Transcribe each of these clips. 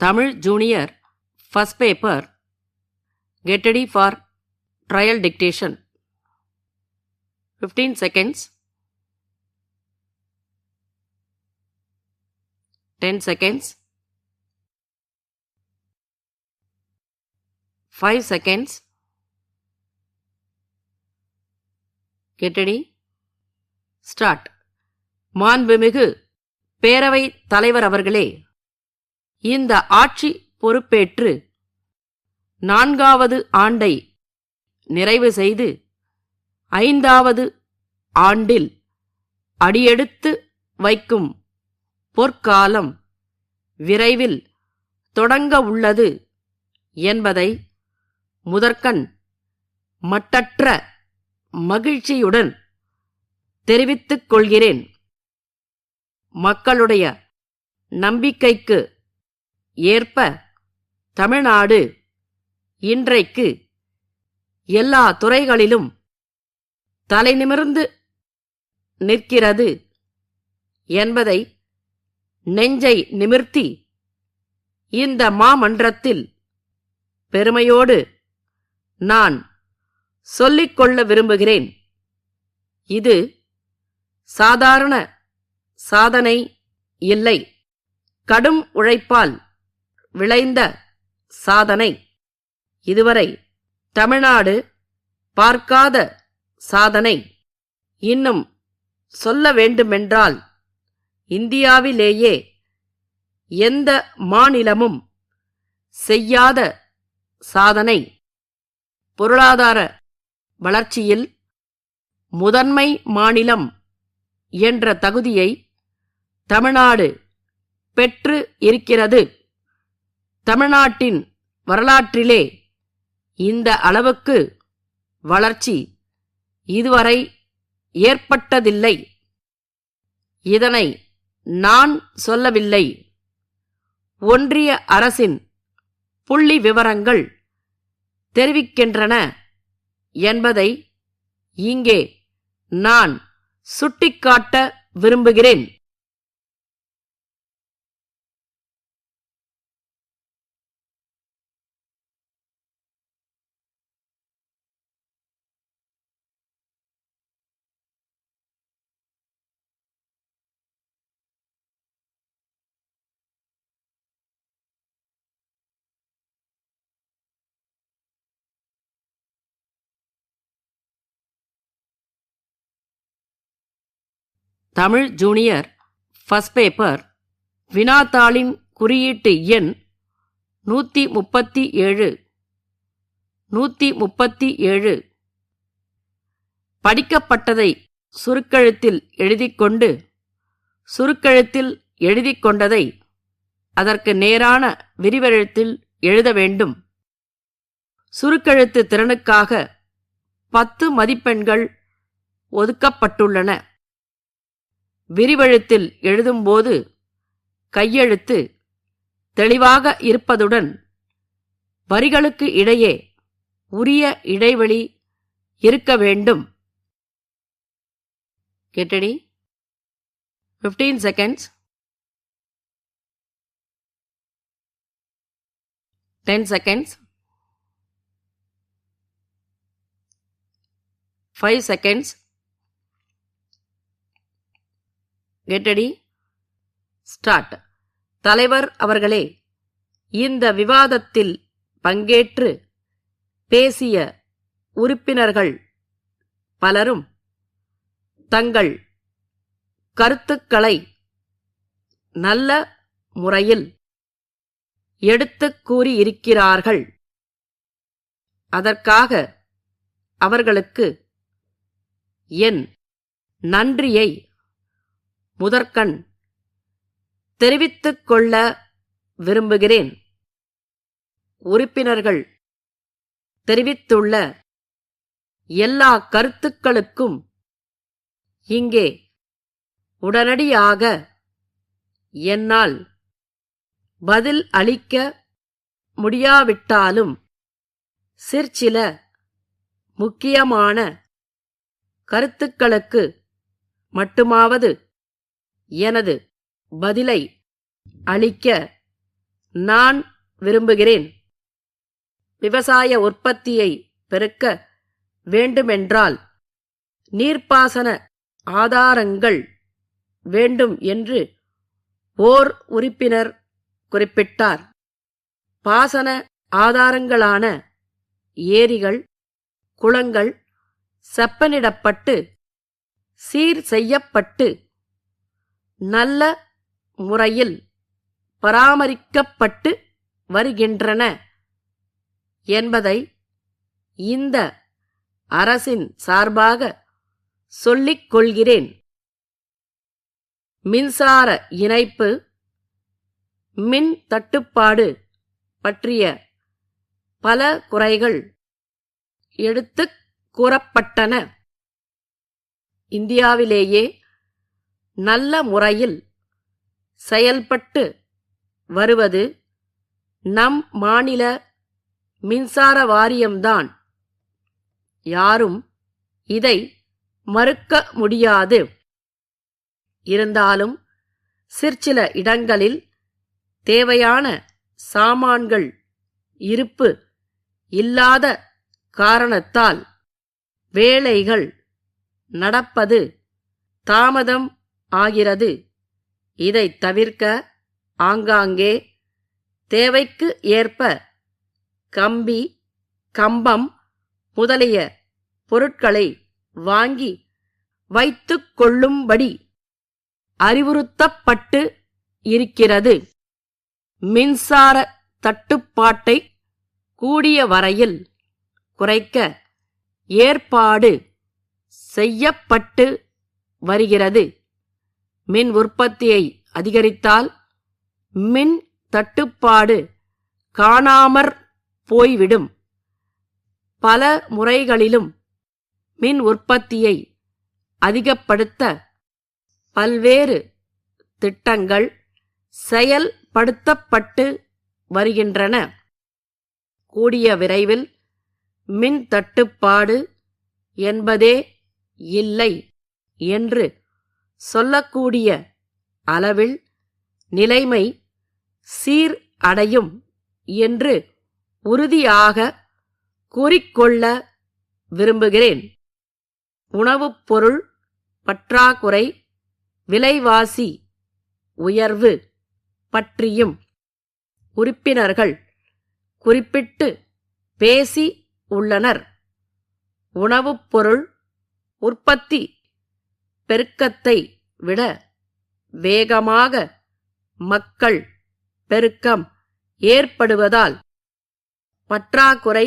Tamil Junior First Paper. Get ready for trial dictation. 15 seconds. 10 seconds. 5 seconds. Get ready. Start. மாண்புமிகு பேரவை தலைவர் அவர்களே, இந்த ஆட்சி பொறுப்பேற்று 4வது ஆண்டை நிறைவு செய்து 5வது ஆண்டில் அடியெடுத்து வைக்கும் பொற்காலம் விரைவில் தொடங்க உள்ளது என்பதை முதற்கண் மட்டற்ற மகிழ்ச்சியுடன் தெரிவித்துக் கொள்கிறேன். மக்களுடைய நம்பிக்கைக்கு ஏற்ப தமிழ்நாடு இன்றைக்கு எல்லா துறைகளிலும் தலைநிமிர்ந்து நிற்கிறது என்பதை நெஞ்சை நிமிர்த்தி இந்த மாமன்றத்தில் பெருமையோடு நான் சொல்லிக்கொள்ள விரும்புகிறேன். இது சாதாரண சாதனை இல்லை, கடும் உழைப்பால் விளைந்த சாதனை. இதுவரை தமிழ்நாடு பார்க்காத சாதனை. இன்னும் சொல்ல வேண்டுமென்றால் இந்தியாவிலேயே எந்த மாநிலமும் செய்யாத சாதனை. பொருளாதார வளர்ச்சியில் முதன்மை மாநிலம் என்ற தகுதியை தமிழ்நாடு பெற்று இருக்கிறது. தமிழ்நாட்டின் வரலாற்றிலே இந்த அளவுக்கு வளர்ச்சி இதுவரை ஏற்பட்டதில்லை. இதனை நான் சொல்லவில்லை, ஒன்றிய அரசின் புள்ளி விவரங்கள் தெரிவிக்கின்றன என்பதை இங்கே நான் சுட்டிக்காட்ட விரும்புகிறேன். Tamil junior first paper. வினாத்தாளின் குறியீட்டு எண் 137. 137. படிக்கப்பட்டதை சுருக்கெழுத்தில் எழுதிக்கொண்டு சுருக்கெழுத்தில் எழுதிக்கொண்டதை அதற்கு நேரான விரிவெழுத்தில் எழுத வேண்டும். சுருக்கெழுத்து திறனுக்காக 10 மதிப்பெண்கள் ஒதுக்கப்பட்டுள்ளன. விரிவெழுத்தில் எழுதும்போது கையெழுத்து தெளிவாக இருப்பதுடன் வரிகளுக்கு இடையே உரிய இடைவெளி இருக்க வேண்டும். Get ready. 15 seconds. 10 seconds. 5 seconds. Get ready. Start. தலைவர் அவர்களே, இந்த விவாதத்தில் பங்கேற்று பேசிய உறுப்பினர்கள் பலரும் தங்கள் கருத்துக்களை நல்ல முறையில் எடுத்துக் கூறியிருக்கிறார்கள். அதற்காக அவர்களுக்கு என் நன்றியை முதற்கண் தெரிவித்துக் கொள்ள விரும்புகிறேன். உறுப்பினர்கள் தெரிவித்துள்ள எல்லா கருத்துக்களுக்கும் இங்கே உடனடியாக என்னால் பதில் அளிக்க முடியாவிட்டாலும் சிற்சில முக்கியமான கருத்துக்களுக்கு மட்டுமாவது எனது பதிலை அளிக்க நான் விரும்புகிறேன். விவசாய உற்பத்தியை பெருக்க வேண்டுமென்றால் நீர்ப்பாசன ஆதாரங்கள் வேண்டும் என்று ஓர் உறுப்பினர் குறிப்பிட்டார். பாசன ஆதாரங்களான ஏரிகள், குளங்கள் செப்பனிடப்பட்டு சீர் செய்யப்பட்டு நல்ல முறையில் பராமரிக்கப்பட்டு வருகின்றன என்பதை இந்த அரசின் சார்பாக சொல்லிக் கொள்கிறேன். மின்சார இணைப்பு, மின் தட்டுப்பாடு பற்றிய பல குறைகள் எடுத்துக் கூறப்பட்டன. இந்தியாவிலேயே நல்ல முறையில் செயல்பட்டு வருவது நம் மாநில மின்சார வாரியம்தான். யாரும் இதை மறுக்க முடியாது. இருந்தாலும் சிற்சில இடங்களில் தேவையான சாமான்கள் இருப்பு இல்லாத காரணத்தால் வேலைகள் நடப்பது தாமதம் ஆகிறது. இதை தவிர்க்க ஆங்காங்கே தேவைக்கு ஏற்ப கம்பி, கம்பம் முதலிய பொருட்களை வாங்கி வைத்துக் கொள்ளும்படி அறிவுறுத்தப்பட்டு இருக்கிறது. மின்சார தட்டுப்பாட்டை கூடிய வரையில் குறைக்க ஏற்பாடு செய்யப்பட்டு வருகிறது. மின் உற்பத்தியை அதிகரித்தால் மின் தட்டுப்பாடு காணாமற் போய்விடும். பல முறைகளிலும் மின் உற்பத்தியை அதிகப்படுத்த பல்வேறு திட்டங்கள் செயல்படுத்தப்பட்டு வருகின்றன. கூடிய விரைவில் மின் தட்டுப்பாடு என்பதே இல்லை என்று சொல்லக்கூடிய அளவில் நிலைமை சீர் அடையும் என்று உறுதியாக கூறிக்கொள்ள விரும்புகிறேன். உணவுப் பொருள் பற்றாக்குறை, விலைவாசி உயர்வு பற்றியும் உறுப்பினர்கள் குறிப்பிட்டு பேசி உள்ளனர். உணவுப் பொருள் உற்பத்தி பெருக்கத்தை விட வேகமாக மக்கள் பெருக்கம் ஏற்படுவதால் பற்றாக்குறை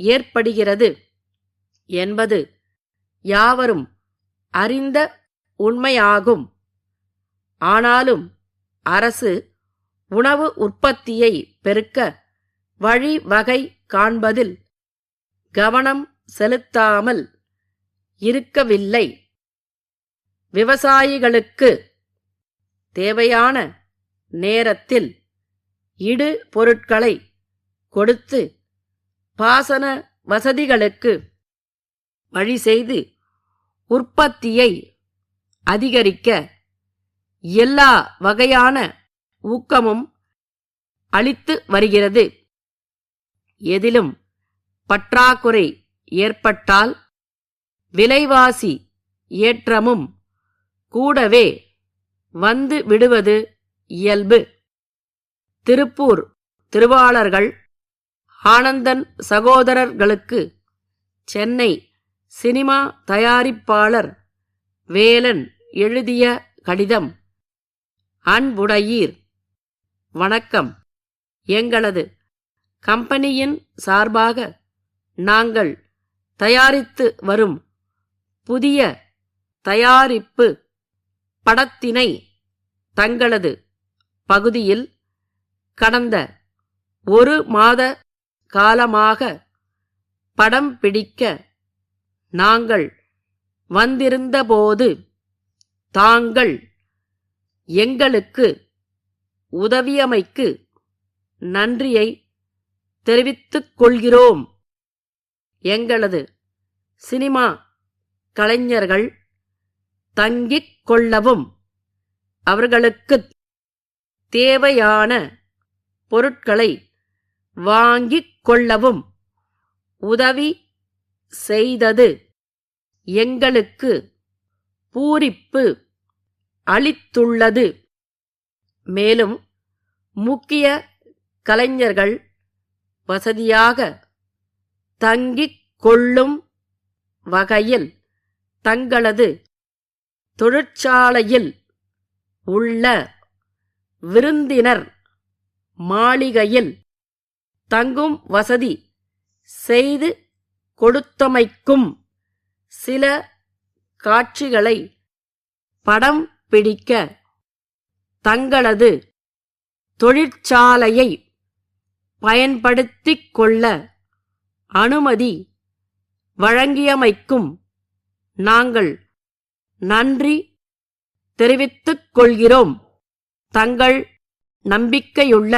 ஏற்படுகிறது என்பது யாவரும் அறிந்த உண்மையாகும். ஆனாலும் அரசு உணவு உற்பத்தியை பெருக்க வழிவகை காண்பதில் கவனம் செலுத்தாமல் இருக்கவில்லை. விவசாயிகளுக்கு தேவையான நேரத்தில் இடு பொருட்களை கொடுத்து பாசன வசதிகளுக்கு வழி செய்து உற்பத்தியை அதிகரிக்க எல்லா வகையான ஊக்கமும் அளித்து வருகிறது. எதிலும் பற்றாக்குறை ஏற்பட்டால் விலைவாசி ஏற்றமும் கூடவே வந்து விடுவது இயல்பு. திருப்பூர் திருவாளர்கள் ஆனந்தன் சகோதரர்களுக்கு சென்னை சினிமா தயாரிப்பாளர் வேலன் எழுதிய கடிதம். அன்புடையீர், வணக்கம். எங்களது கம்பெனியின் சார்பாக நாங்கள் தயாரித்து வரும் புதிய தயாரிப்பு படத்தினை தங்களது பகுதியில் கடந்த 1 மாத காலமாக படம் பிடிக்க நாங்கள் வந்திருந்தபோது தாங்கள் எங்களுக்கு உதவியமைக்கு நன்றியை தெரிவித்துக் கொள்கிறோம். எங்களது சினிமா கலைஞர்கள் தங்கிக் கொள்ளவும் அவர்களுக்குத் தேவையான பொருட்களை வாங்கிக் கொள்ளவும் உதவி செய்தது எங்களுக்கு பூரிப்பு அளித்துள்ளது. மேலும் முக்கிய கலைஞர்கள் வசதியாக தங்கிக் கொள்ளும் வகையில் தங்களது தொழிற்சாலையில் உள்ள விருந்தினர் மாளிகையில் தங்கும் வசதி செய்து கொடுத்தமைக்கும் சில காட்சிகளை படம் பிடிக்க தங்களது தொழிற்சாலையை பயன்படுத்திக் கொள்ள அனுமதி வழங்கியமைக்கும் நாங்கள் நன்றி தெரிவித்துக் கொள்கிறோம். தங்கள் நம்பிக்கையுள்ள